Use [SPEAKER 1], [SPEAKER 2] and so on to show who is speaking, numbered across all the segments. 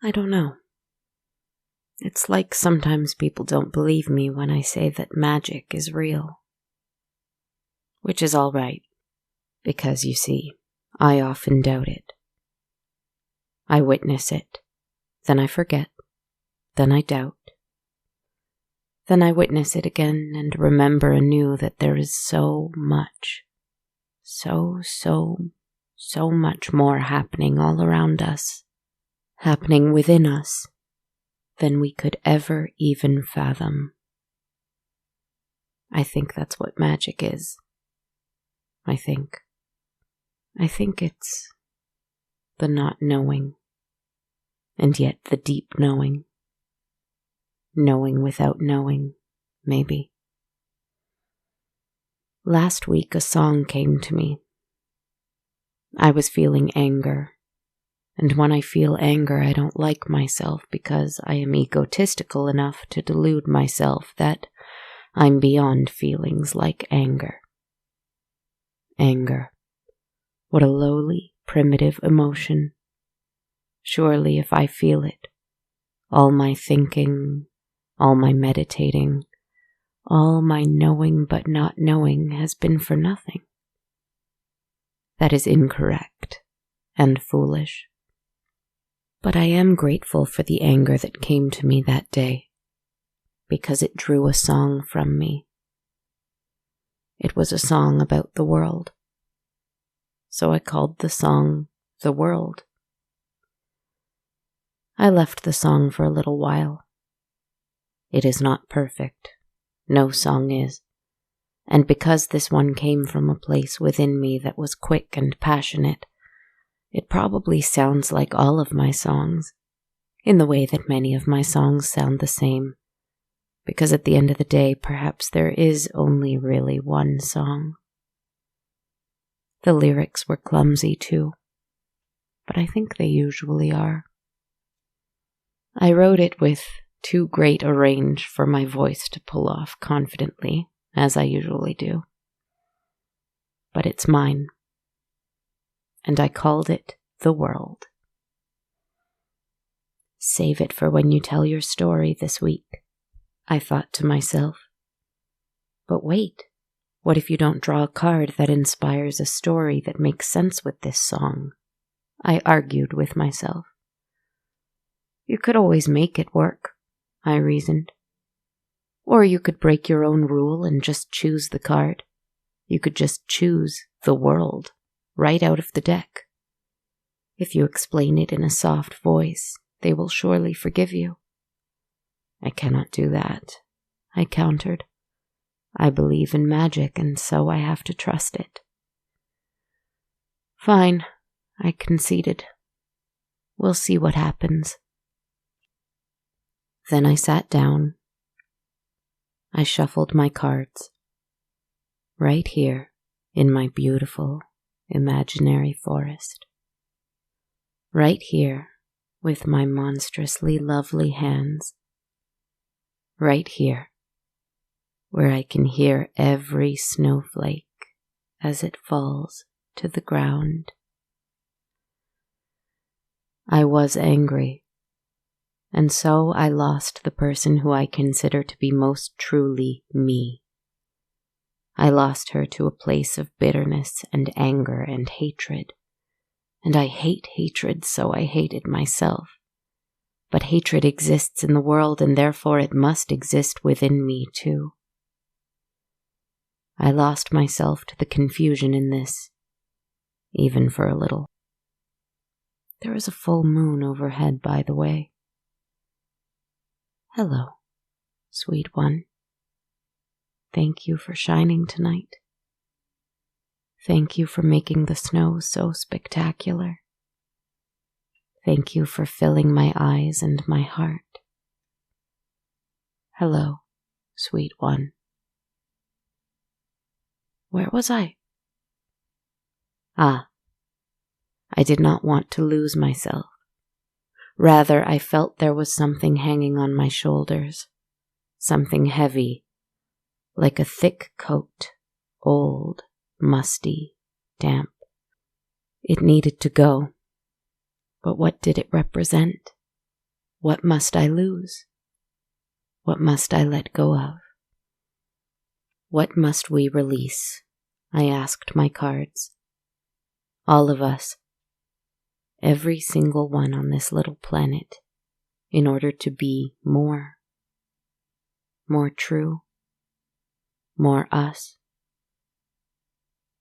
[SPEAKER 1] I don't know. It's like sometimes people don't believe me when I say that magic is real. Which is all right, because you see, I often doubt it. I witness it, then I forget, then I doubt. Then I witness it again and remember anew that there is so much, so much more happening all around us, happening within us, than we could ever even fathom. I think that's what magic is. I think it's the not knowing, and yet the deep knowing. Knowing without knowing, maybe. Last week a song came to me. I was feeling anger, and when I feel anger I don't like myself because I am egotistical enough to delude myself that I'm beyond feelings like anger. Anger. What a lowly, primitive emotion. Surely if I feel it, all my thinking, all my meditating, all my knowing but not knowing has been for nothing. That is incorrect and foolish. But I am grateful for the anger that came to me that day, because it drew a song from me. It was a song about the world. So I called the song The World. I left the song for a little while. It is not perfect. No song is. And because this one came from a place within me that was quick and passionate, it probably sounds like all of my songs, in the way that many of my songs sound the same, because at the end of the day, perhaps there is only really one song. The lyrics were clumsy too, but I think they usually are. I wrote it with too great a range for my voice to pull off confidently, as I usually do. But it's mine, and I called it The World. Save it for when you tell your story this week, I thought to myself. But wait, what if you don't draw a card that inspires a story that makes sense with this song? I argued with myself. You could always make it work, I reasoned. Or you could break your own rule and just choose the card. You could just choose The World right out of the deck. If you explain it in a soft voice, they will surely forgive you. I cannot do that, I countered. I believe in magic, and so I have to trust it. Fine, I conceded. We'll see what happens. Then I sat down. I shuffled my cards. Right here, in my beautiful, imaginary forest. Right here, with my monstrously lovely hands. Right here, where I can hear every snowflake as it falls to the ground. I was angry, and so I lost the person who I consider to be most truly me. I lost her to a place of bitterness and anger and hatred, and I hate hatred, so I hated myself. But hatred exists in the world, and therefore it must exist within me too. I lost myself to the confusion in this, even for a little. There is a full moon overhead, by the way. Hello, sweet one. Thank you for shining tonight. Thank you for making the snow so spectacular. Thank you for filling my eyes and my heart. Hello, sweet one. Where was I? I did not want to lose myself. Rather, I felt there was something hanging on my shoulders, something heavy, like a thick coat, old, musty, damp. It needed to go. But what did it represent? What must I lose? What must I let go of? What must we release? I asked my cards. All of us, every single one on this little planet, in order to be more true, more us,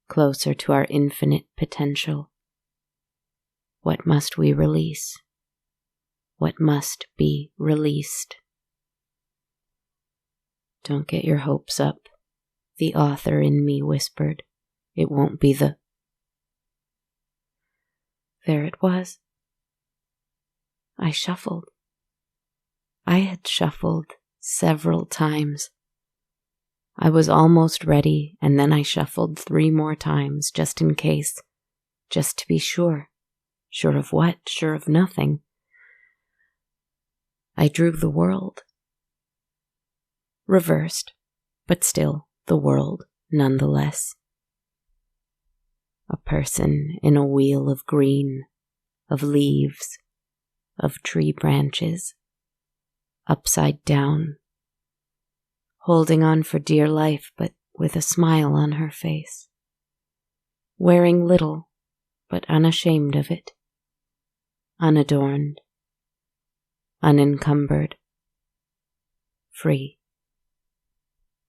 [SPEAKER 1] closer to our infinite potential. What must we release? What must be released? Don't get your hopes up, the author in me whispered. It won't be the... There it was. I shuffled. I had shuffled several times. I was almost ready, and then I shuffled 3 more times just in case, just to be sure. Sure of what? Sure of nothing. I drew the world. Reversed, but still the world nonetheless. A person in a wheel of green, of leaves, of tree branches, upside down, holding on for dear life but with a smile on her face, wearing little but unashamed of it, unadorned, unencumbered, free,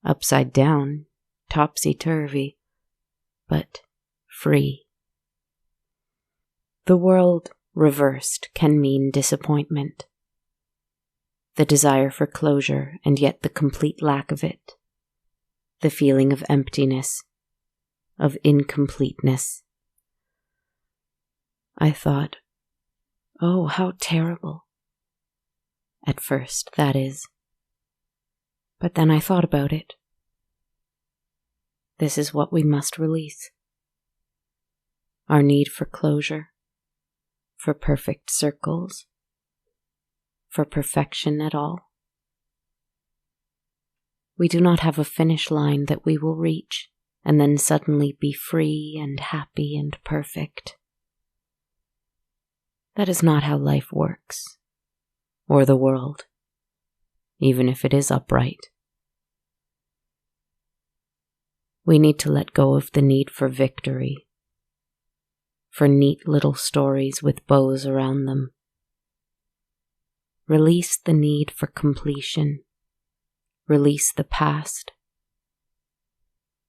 [SPEAKER 1] upside down, topsy-turvy, but free. The world reversed can mean disappointment, the desire for closure and yet the complete lack of it, the feeling of emptiness, of incompleteness. I thought, oh, how terrible. At first, that is. But then I thought about it. This is what we must release. Our need for closure, for perfect circles, for perfection at all. We do not have a finish line that we will reach and then suddenly be free and happy and perfect. That is not how life works, or the world, even if it is upright. We need to let go of the need for victory, for neat little stories with bows around them. Release the need for completion. Release the past.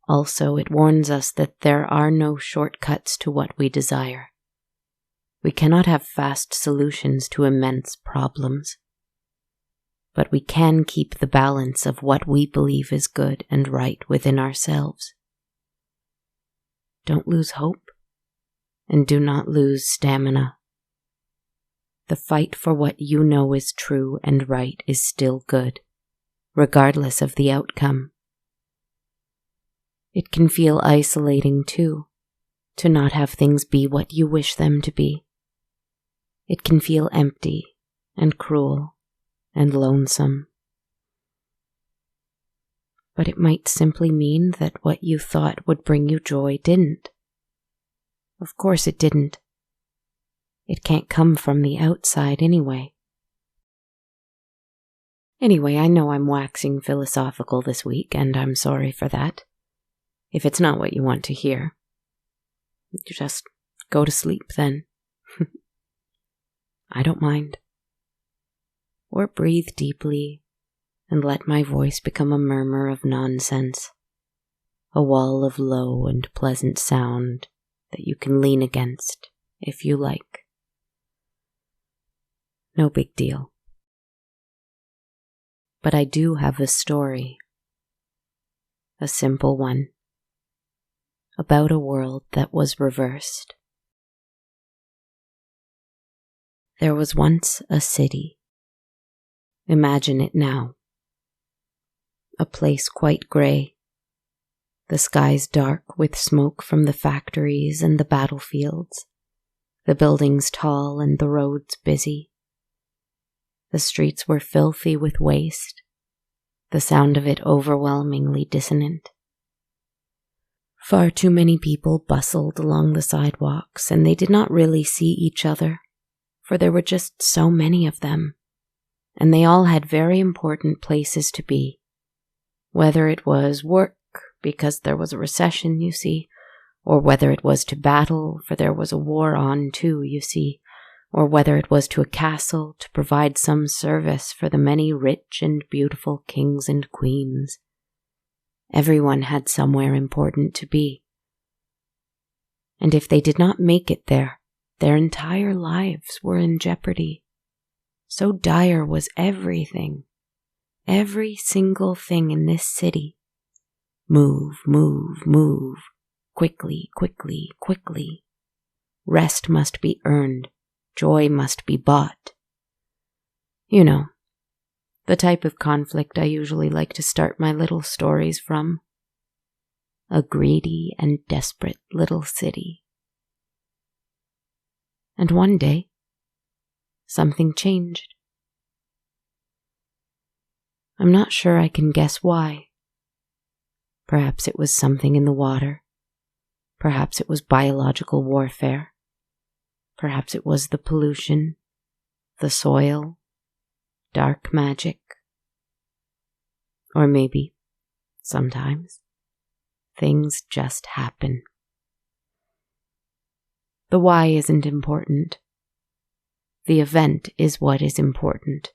[SPEAKER 1] Also, it warns us that there are no shortcuts to what we desire. We cannot have fast solutions to immense problems, but we can keep the balance of what we believe is good and right within ourselves. Don't lose hope, and do not lose stamina. The fight for what you know is true and right is still good, regardless of the outcome. It can feel isolating too, to not have things be what you wish them to be. It can feel empty and cruel and lonesome. But it might simply mean that what you thought would bring you joy didn't. Of course it didn't. It can't come from the outside anyway. Anyway, I know I'm waxing philosophical this week, and I'm sorry for that. If it's not what you want to hear, just go to sleep then. I don't mind. Or breathe deeply and let my voice become a murmur of nonsense, a wall of low and pleasant sound that you can lean against if you like. No big deal. But I do have a story, a simple one, about a world that was reversed. There was once a city. Imagine it now. A place quite grey, the skies dark with smoke from the factories and the battlefields, the buildings tall and the roads busy. The streets were filthy with waste, the sound of it overwhelmingly dissonant. Far too many people bustled along the sidewalks, and they did not really see each other, for there were just so many of them, and they all had very important places to be. Whether it was work, because there was a recession, you see, or whether it was to battle, for there was a war on too, you see, or whether it was to a castle to provide some service for the many rich and beautiful kings and queens. Everyone had somewhere important to be. And if they did not make it there, their entire lives were in jeopardy. So dire was everything, every single thing in this city. Move, move, move, quickly, quickly, quickly. Rest must be earned, joy must be bought. You know, the type of conflict I usually like to start my little stories from. A greedy and desperate little city. And one day, something changed. I'm not sure I can guess why. Perhaps it was something in the water. Perhaps it was biological warfare. Perhaps it was the pollution, the soil, dark magic. Or maybe, sometimes, things just happen. The why isn't important. The event is what is important.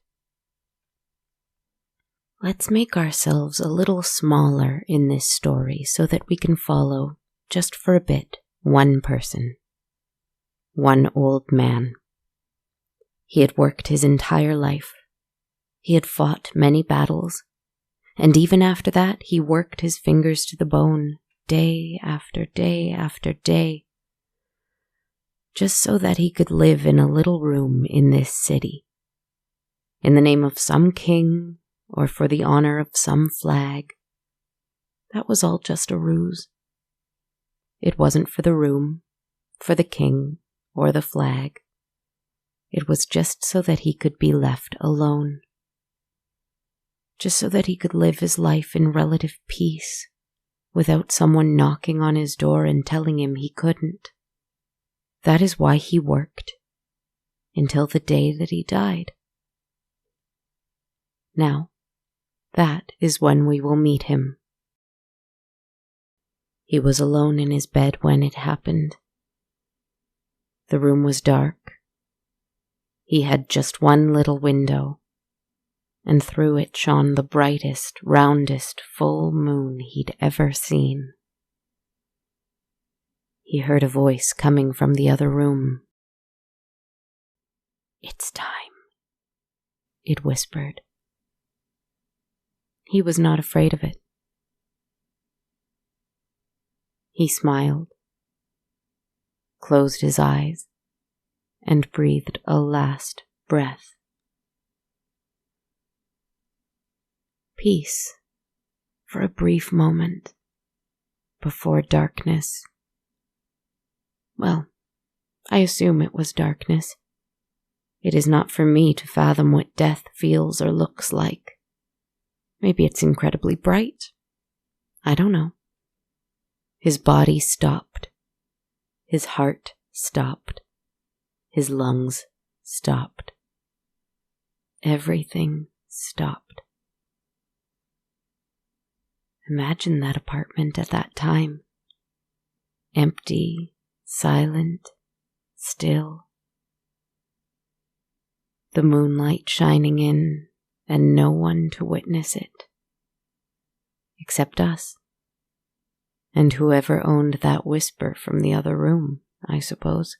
[SPEAKER 1] Let's make ourselves a little smaller in this story so that we can follow, just for a bit, one person. One old man. He had worked his entire life. He had fought many battles. And even after that, he worked his fingers to the bone, day after day after day, just so that he could live in a little room in this city, in the name of some king or for the honor of some flag. That was all just a ruse. It wasn't for the room, for the king, or the flag. It was just so that he could be left alone. Just so that he could live his life in relative peace, without someone knocking on his door and telling him he couldn't. That is why he worked, until the day that he died. Now, that is when we will meet him. He was alone in his bed when it happened. The room was dark. He had just one little window, and through it shone the brightest, roundest, full moon he'd ever seen. He heard a voice coming from the other room. "It's time," it whispered. He was not afraid of it. He smiled, closed his eyes, and breathed a last breath. Peace for a brief moment before darkness. Well, I assume it was darkness. It is not for me to fathom what death feels or looks like. Maybe it's incredibly bright. I don't know. His body stopped. His heart stopped. His lungs stopped. Everything stopped. Imagine that apartment at that time. Empty, silent, still. The moonlight shining in and no one to witness it. Except us. And whoever owned that whisper from the other room, I suppose.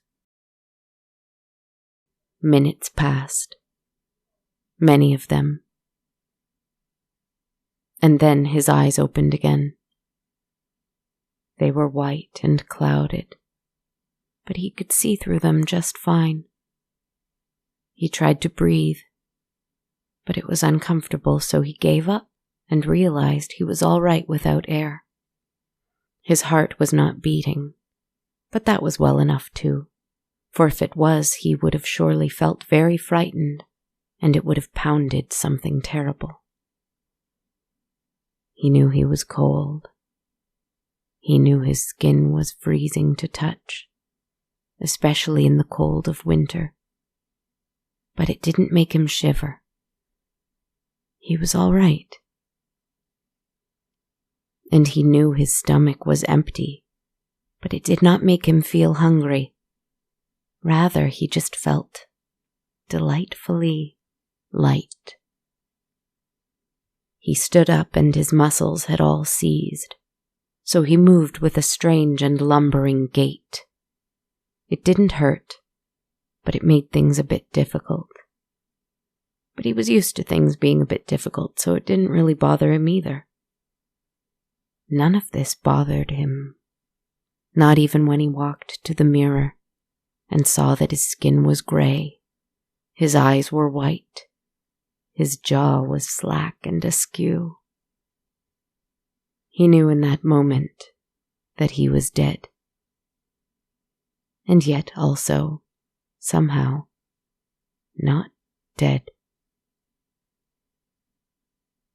[SPEAKER 1] Minutes passed. Many of them. And then his eyes opened again. They were white and clouded, but he could see through them just fine. He tried to breathe, but it was uncomfortable, so he gave up and realized he was all right without air. His heart was not beating, but that was well enough too, for if it was, he would have surely felt very frightened, and it would have pounded something terrible. He knew he was cold. He knew his skin was freezing to touch, especially in the cold of winter. But it didn't make him shiver, he was all right. And he knew his stomach was empty, but it did not make him feel hungry. Rather, he just felt delightfully light. He stood up and his muscles had all seized, so he moved with a strange and lumbering gait. It didn't hurt, but it made things a bit difficult. But he was used to things being a bit difficult, so it didn't really bother him either. None of this bothered him, not even when he walked to the mirror and saw that his skin was gray, his eyes were white, his jaw was slack and askew. He knew in that moment that he was dead, and yet also, somehow, not dead.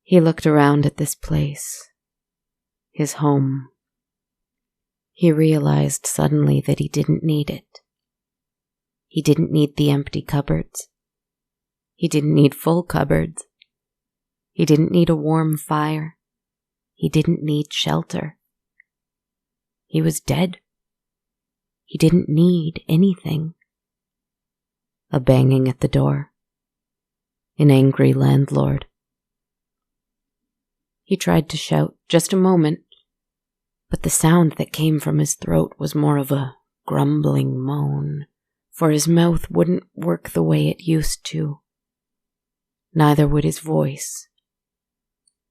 [SPEAKER 1] He looked around at this place, his home. He realized suddenly that he didn't need it. He didn't need the empty cupboards. He didn't need full cupboards. He didn't need a warm fire. He didn't need shelter. He was dead. He didn't need anything. A banging at the door. An angry landlord. He tried to shout, just a moment, but the sound that came from his throat was more of a grumbling moan, for his mouth wouldn't work the way it used to. Neither would his voice.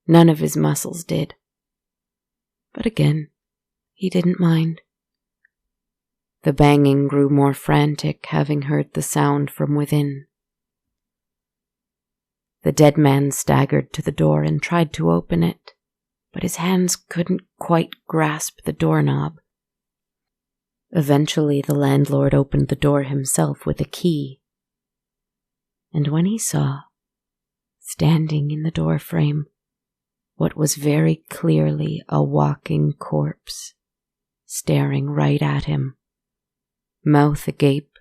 [SPEAKER 1] None of his muscles did. But again, he didn't mind. The banging grew more frantic, having heard the sound from within. The dead man staggered to the door and tried to open it, but his hands couldn't quite grasp the doorknob. Eventually, the landlord opened the door himself with a key, and when he saw, standing in the doorframe, what was very clearly a walking corpse, staring right at him, mouth agape,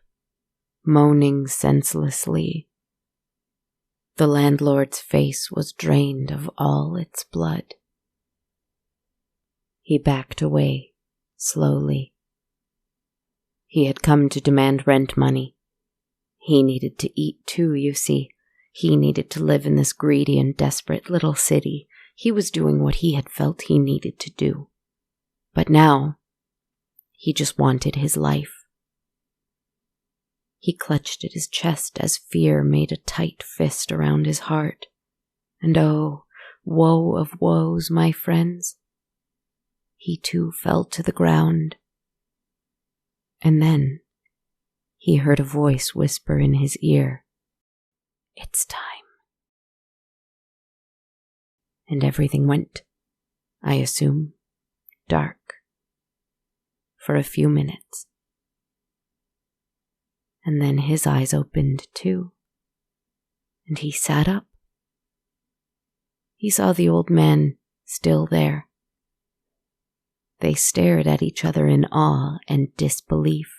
[SPEAKER 1] moaning senselessly, the landlord's face was drained of all its blood. He backed away, slowly. He had come to demand rent money. He needed to eat too, you see. He needed to live in this greedy and desperate little city. He was doing what he had felt he needed to do. But now, he just wanted his life. He clutched at his chest as fear made a tight fist around his heart. And oh, woe of woes, my friends. He too fell to the ground. And then he heard a voice whisper in his ear, "It's time." And everything went, I assume, dark. For a few minutes. And then his eyes opened too, and he sat up. He saw the old man still there. They stared at each other in awe and disbelief.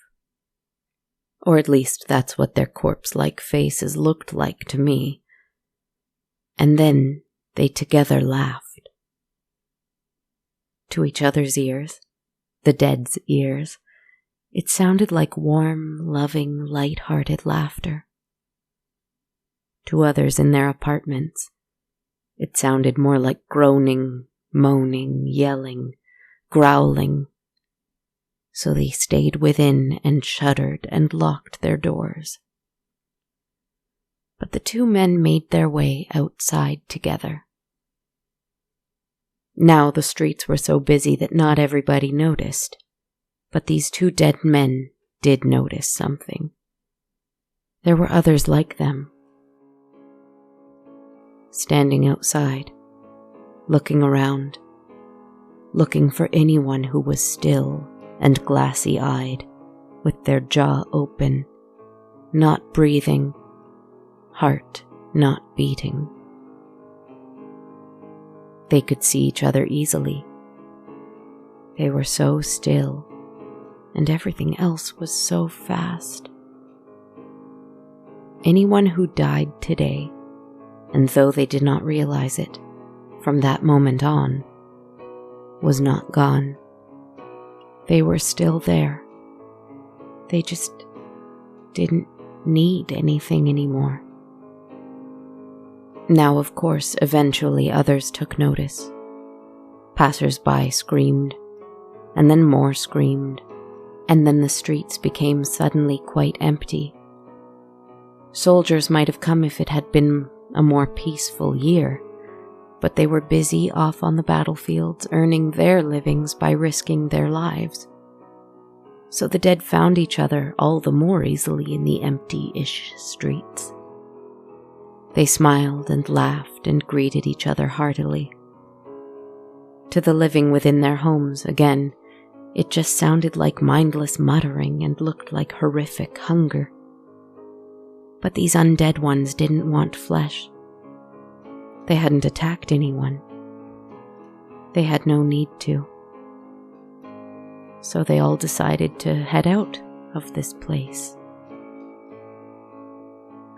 [SPEAKER 1] Or at least that's what their corpse-like faces looked like to me. And then they together laughed. To each other's ears, the dead's ears, it sounded like warm, loving, light-hearted laughter. To others in their apartments, it sounded more like groaning, moaning, yelling, growling. So they stayed within and shuddered and locked their doors. But the two men made their way outside together. Now the streets were so busy that not everybody noticed. But these two dead men did notice something. There were others like them. Standing outside, looking around, looking for anyone who was still and glassy-eyed, with their jaw open, not breathing, heart not beating. They could see each other easily. They were so still. And everything else was so fast. Anyone who died today and though they did not realize it, from that moment on, was not gone. They were still there. They just didn't need anything anymore. Now, of course, eventually others took notice. Passers-by screamed, and then more screamed, and then the streets became suddenly quite empty. Soldiers might have come if it had been a more peaceful year, but they were busy off on the battlefields earning their livings by risking their lives. So the dead found each other all the more easily in the empty-ish streets. They smiled and laughed and greeted each other heartily. To the living within their homes, again, it just sounded like mindless muttering and looked like horrific hunger. But these undead ones didn't want flesh. They hadn't attacked anyone. They had no need to. So they all decided to head out of this place.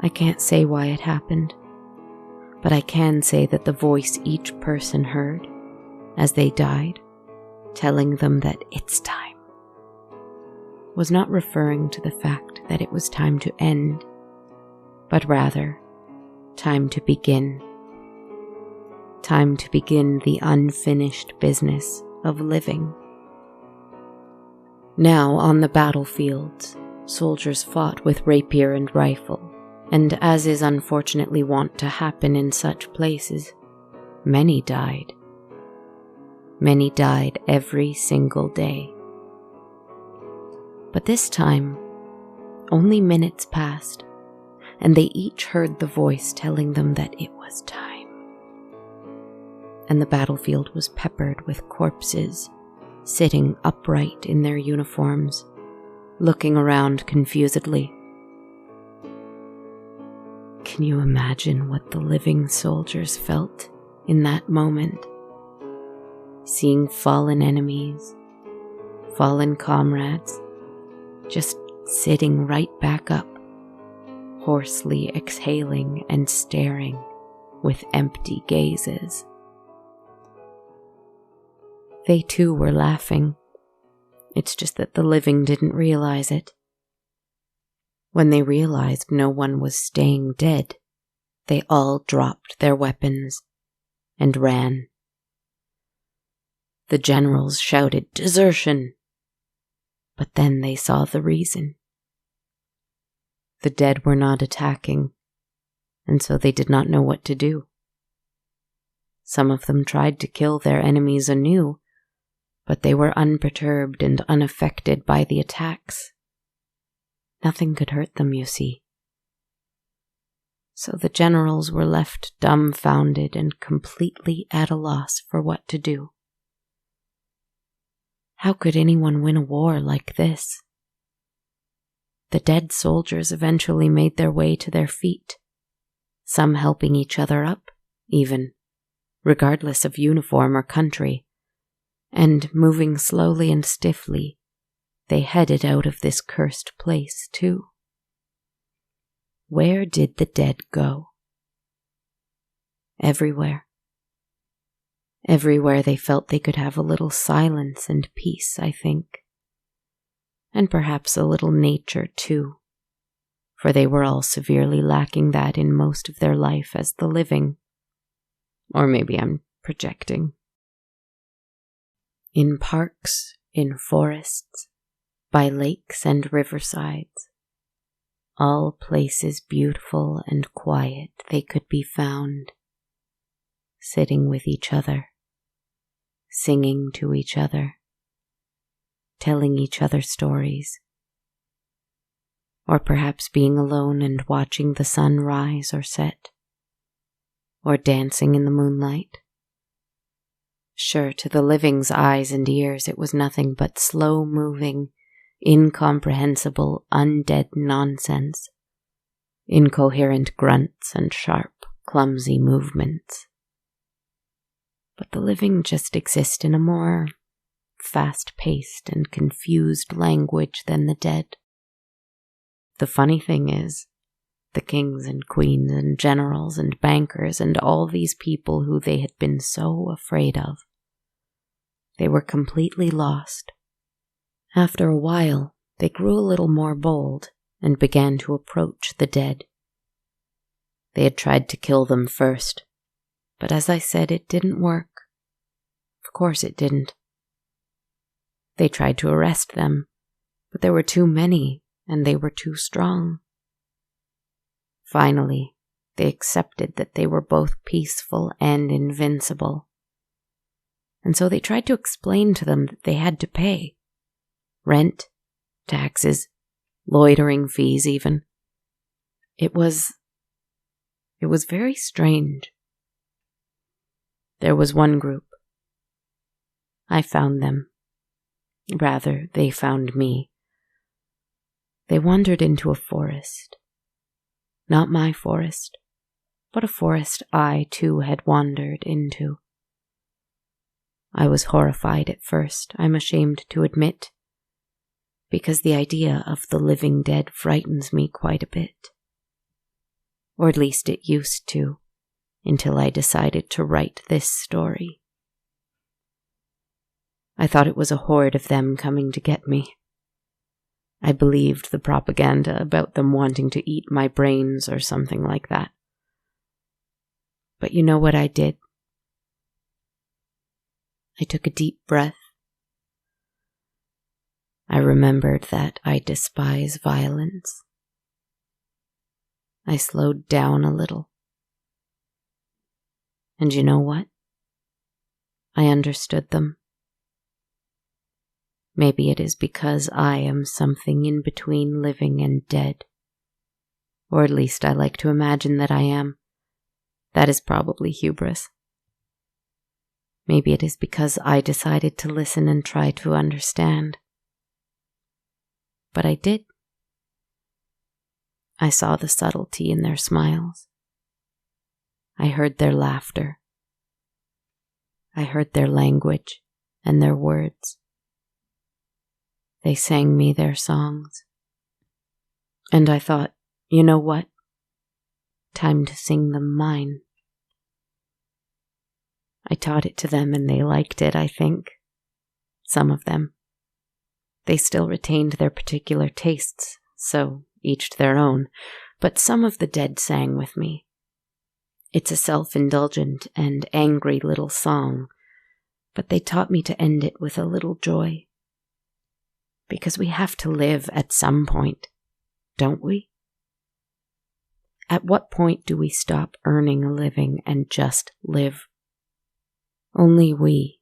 [SPEAKER 1] I can't say why it happened, but I can say that the voice each person heard as they died, telling them that it's time, was not referring to the fact that it was time to end, but rather time to begin. Time to begin the unfinished business of living. Now, on the battlefields, soldiers fought with rapier and rifle, and as is unfortunately wont to happen in such places, many died. Many died every single day. But this time, only minutes passed, and they each heard the voice telling them that it was time. And the battlefield was peppered with corpses, sitting upright in their uniforms, looking around confusedly. Can you imagine what the living soldiers felt in that moment? Seeing fallen enemies, fallen comrades, just sitting right back up, hoarsely exhaling and staring with empty gazes. They too were laughing. It's just that the living didn't realize it. When they realized no one was staying dead, they all dropped their weapons and ran. The generals shouted, "Desertion!" But then they saw the reason. The dead were not attacking, and so they did not know what to do. Some of them tried to kill their enemies anew, but they were unperturbed and unaffected by the attacks. Nothing could hurt them, you see. So the generals were left dumbfounded and completely at a loss for what to do. How could anyone win a war like this? The dead soldiers eventually made their way to their feet, some helping each other up, even, regardless of uniform or country, and moving slowly and stiffly, they headed out of this cursed place too. Where did the dead go? Everywhere. Everywhere they felt they could have a little silence and peace, I think. And perhaps a little nature too, for they were all severely lacking that in most of their life as the living. Or maybe I'm projecting. In parks, in forests, by lakes and riversides, all places beautiful and quiet they could be found, sitting with each other, singing to each other, telling each other stories, or perhaps being alone and watching the sun rise or set, or dancing in the moonlight. Sure, to the living's eyes and ears it was nothing but slow-moving, incomprehensible, undead nonsense, incoherent grunts and sharp, clumsy movements. But the living just exist in a more fast-paced and confused language than the dead. The funny thing is, the kings and queens and generals and bankers and all these people who they had been so afraid of. They were completely lost. After a while, they grew a little more bold and began to approach the dead. They had tried to kill them first, but as I said, it didn't work. Of course it didn't. They tried to arrest them, but there were too many and they were too strong. Finally, they accepted that they were both peaceful and invincible. And so they tried to explain to them that they had to pay. Rent, taxes, loitering fees even. It was very strange. There was one group. I found them. Rather, they found me. They wandered into a forest. Not my forest, but a forest I, too, had wandered into. I was horrified at first, I'm ashamed to admit, because the idea of the living dead frightens me quite a bit. Or at least it used to, until I decided to write this story. I thought it was a horde of them coming to get me. I believed the propaganda about them wanting to eat my brains or something like that. But you know what I did? I took a deep breath. I remembered that I despise violence. I slowed down a little. And you know what? I understood them. Maybe it is because I am something in between living and dead. Or at least I like to imagine that I am. That is probably hubris. Maybe it is because I decided to listen and try to understand. But I did. I saw the subtlety in their smiles. I heard their laughter. I heard their language and their words. They sang me their songs. And I thought, you know what? Time to sing them mine. I taught it to them and they liked it, I think. Some of them. They still retained their particular tastes, so each to their own, but some of the dead sang with me. It's a self-indulgent and angry little song, but they taught me to end it with a little joy. Because we have to live at some point, don't we? At what point do we stop earning a living and just live? Only we,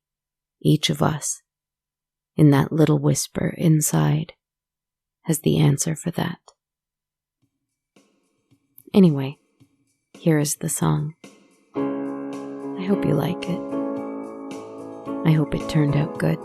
[SPEAKER 1] each of us, in that little whisper inside, has the answer for that. Anyway, here is the song. I hope you like it. I hope it turned out good.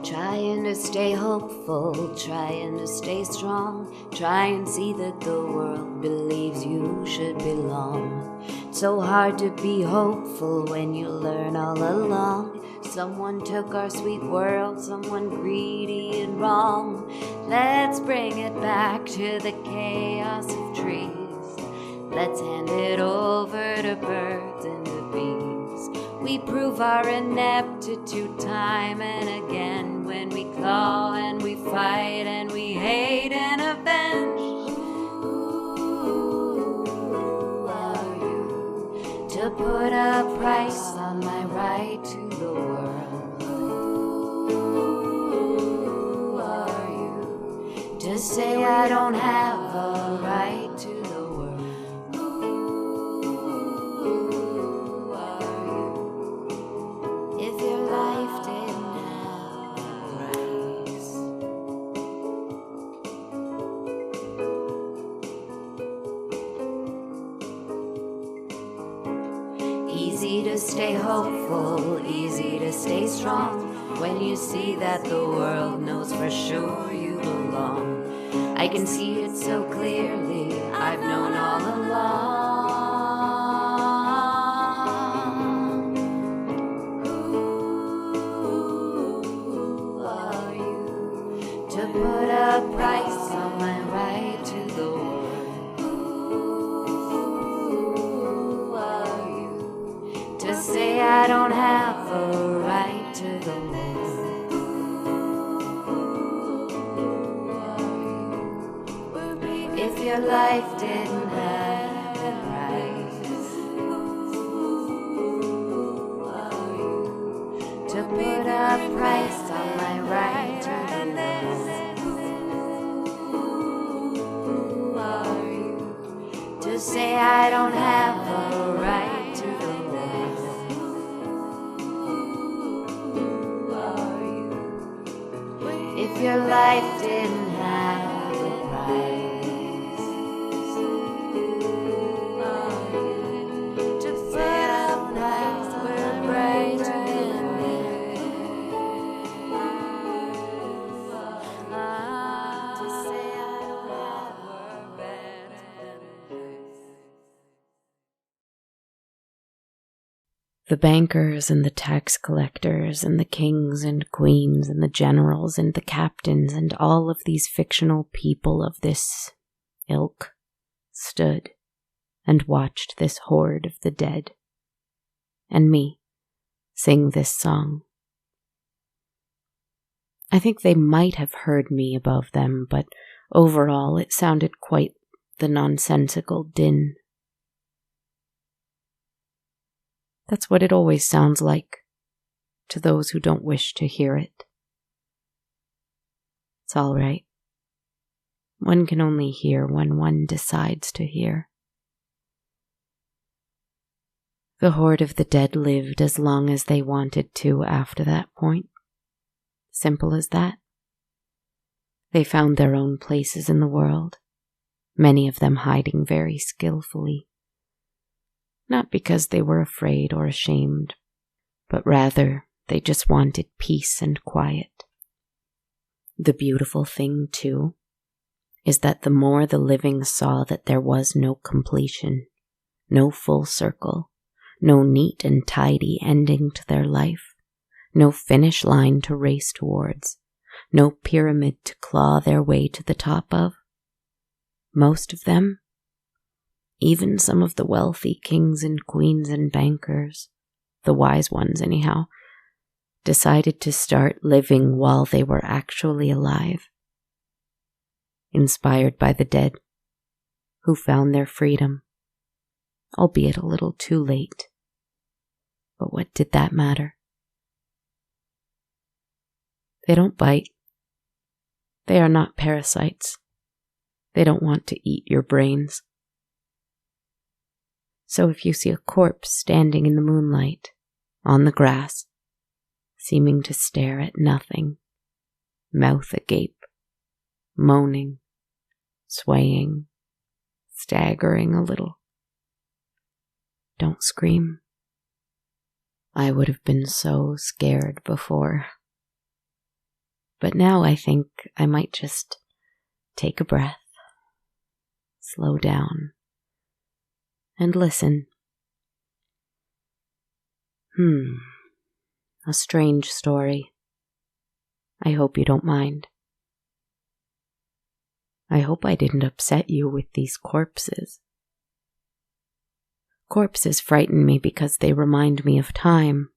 [SPEAKER 2] Trying to stay hopeful, trying to stay strong, try and see that the world believes you should belong. It's so hard to be hopeful when you learn all along someone took our sweet world, someone greedy and wrong. Let's bring it back to the chaos of trees. Let's hand it over to birds and to bees. We prove our ineptitude time and again when we claw and we fight and we hate and avenge. Who are you to put a price on my right to the world? Who are you to say I don't have a right to the world? Easy to stay hopeful, easy to stay strong, when you see that the world knows for sure you belong. I can see it so clearly, I've known all along. Who are you to to put a price on my right to the world. Who are you to say I don't have a right to the world? If your life didn't have a price, who are you to put a price on my right to the world? Who are you to say I don't have a right to the world? Who are you if your life didn't have a price?
[SPEAKER 1] The bankers and the tax collectors and the kings and queens and the generals and the captains and all of these fictional people of this ilk stood and watched this horde of the dead and me sing this song. I think they might have heard me above them, but overall it sounded quite the nonsensical din. That's what it always sounds like to those who don't wish to hear it. It's all right. One can only hear when one decides to hear. The horde of the dead lived as long as they wanted to after that point. Simple as that. They found their own places in the world, many of them hiding very skillfully. Not because they were afraid or ashamed, but rather they just wanted peace and quiet. The beautiful thing, too, is that the more the living saw that there was no completion, no full circle, no neat and tidy ending to their life, no finish line to race towards, no pyramid to claw their way to the top of, most of them, even some of the wealthy kings and queens and bankers, the wise ones anyhow, decided to start living while they were actually alive, inspired by the dead, who found their freedom, albeit a little too late. But what did that matter? They don't bite. They are not parasites. They don't want to eat your brains. So if you see a corpse standing in the moonlight, on the grass, seeming to stare at nothing, mouth agape, moaning, swaying, staggering a little, don't scream. I would have been so scared before. But now I think I might just take a breath, slow down, and listen. A strange story. I hope you don't mind. I hope I didn't upset you with these corpses. Corpses frighten me because they remind me of time.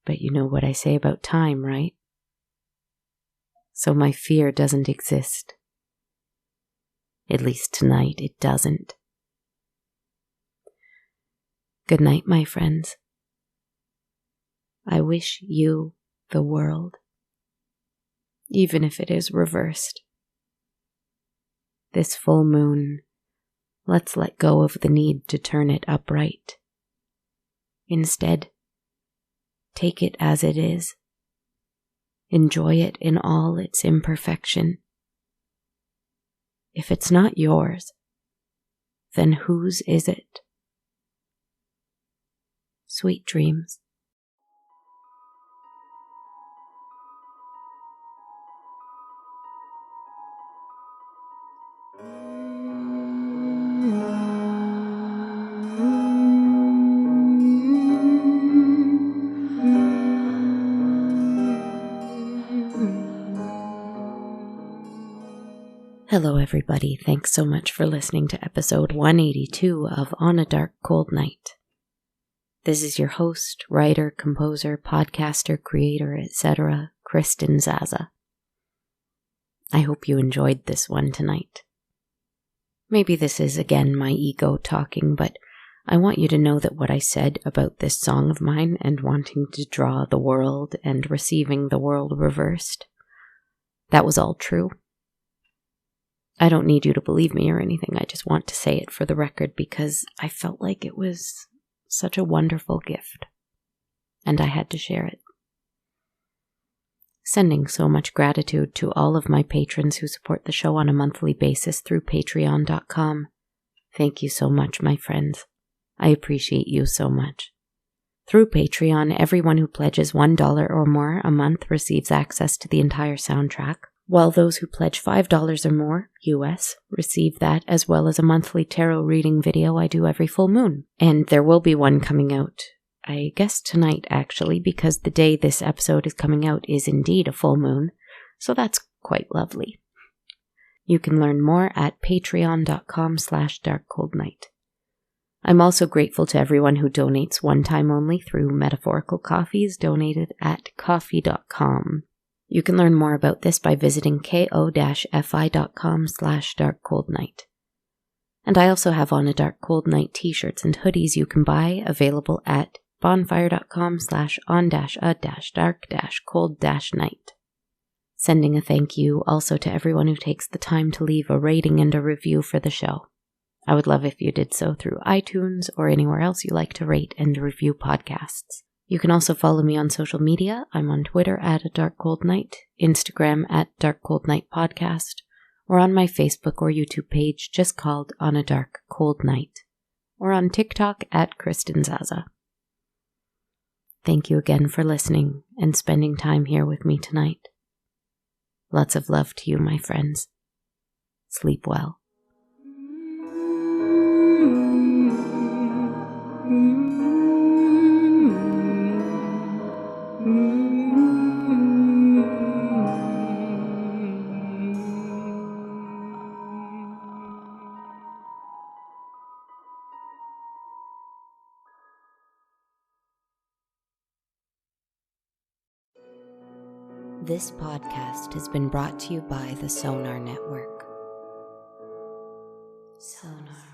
[SPEAKER 1] But you know what I say about time, right? So my fear doesn't exist. At least tonight it doesn't. Good night, my friends. I wish you the world, even if it is reversed. This full moon, let's let go of the need to turn it upright. Instead, take it as it is. Enjoy it in all its imperfection. If it's not yours, then whose is it? Sweet dreams. Hello everybody, thanks so much for listening to episode 182 of On a Dark Cold Night. This is your host, writer, composer, podcaster, creator, etc., Kristen Zaza. I hope you enjoyed this one tonight. Maybe this is again my ego talking, but I want you to know that what I said about this song of mine and wanting to draw the world and receiving the world reversed, that was all true. I don't need you to believe me or anything, I just want to say it for the record because I felt like it was such a wonderful gift, and I had to share it. Sending so much gratitude to all of my patrons who support the show on a monthly basis through patreon.com. Thank you so much, my friends. I appreciate you so much. Through Patreon, everyone who pledges $1 or more a month receives access to the entire soundtrack, while those who pledge $5 or more, US, receive that as well as a monthly tarot reading video I do every full moon. And there will be one coming out, I guess tonight actually, because the day this episode is coming out is indeed a full moon, so that's quite lovely. You can learn more at patreon.com/darkcoldnight. I'm also grateful to everyone who donates one time only through metaphorical coffees donated at ko-fi.com. You can learn more about this by visiting ko-fi.com/darkcoldnight. And I also have On a Dark Cold Night t-shirts and hoodies you can buy, available at bonfire.com/on-a-dark-cold-night. Sending a thank you also to everyone who takes the time to leave a rating and a review for the show. I would love if you did so through iTunes or anywhere else you like to rate and review podcasts. You can also follow me on social media. I'm on Twitter at A Dark Cold Night, Instagram at Dark Cold Night Podcast, or on my Facebook or YouTube page just called On a Dark Cold Night, or on TikTok at Kristen Zaza. Thank you again for listening and spending time here with me tonight. Lots of love to you, my friends. Sleep well. This podcast has been brought to you by the Sonar Network. Sonar.